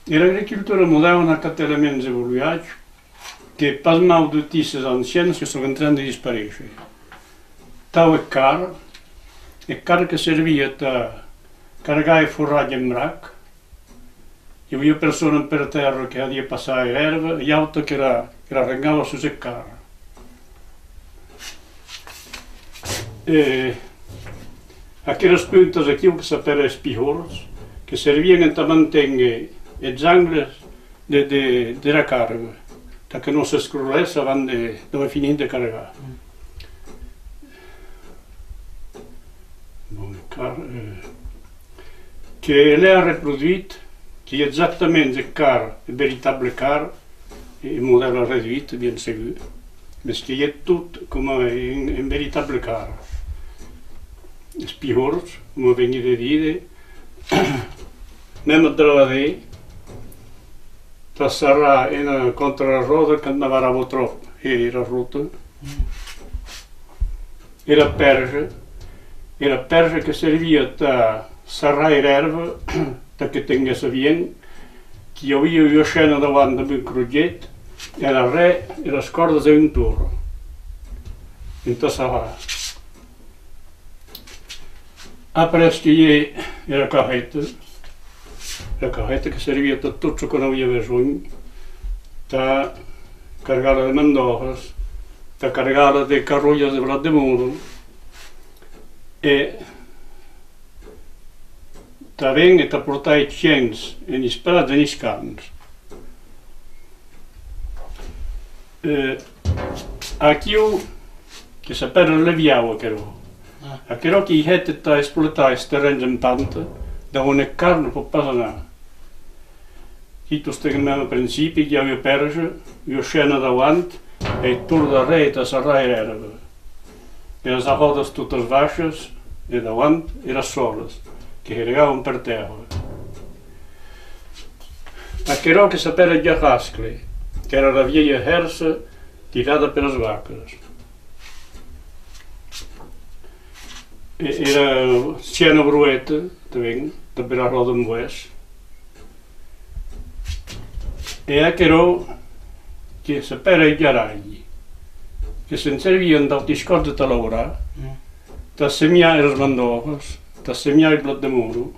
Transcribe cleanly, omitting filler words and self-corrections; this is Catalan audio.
E l'agricultura moderna ha elements evoluïts que pas mal d'otices anciennes que són en train de desaparèixer. Tau è car que servia a carregar i forratge en brac. Hi havia persones per terra que havia passat l'herba i altra que l'arrengava su el car. Aquelles puntes aquí que s'appellen espijors que servien a mantenir els angles de la càrrega perquè no s'escrollés abans de finir de carregar. Que l'ha reproduït, que exactament el car, el veritable car, el model reduït, ben segur, però que hi ha tot com un veritable car. Els pihors, com venia de dir, même a treballar, passarà contra la roda que anava trop, i la ruta. Era perja que servia a serrar l'herba perquè tingués bien, que hi havia una scena davant d'un crotget i a darrere les cordes d'un toro. Entonces serrar. Après que hi ha la carreta que servia a tot el que no havia bisogno, a carregar-la de mandorres, a carregar-la de carrolles de blat de muro, e també a portar els gens en els prats i en els camps. Aquí que s'appella leviau, aquello che hi ha a esplotar els terrenys en panta, on el car no pot pas anar. Aquí estem al principi, hi havia perja, una scena davant, e tot darrere a serrar l'herba. E les rodes totes baixes, e davant, e les soles, que regaven per terra. Aquello che s'appella garrascle, que era la vieja hersa tirada per les vaques. Era scena brueta, també la roda amb oest. E aquello che s'appella gli arai, che si servivano d'altre cose da lavorare, da seminare le mandorle, da seminare il blat de muro,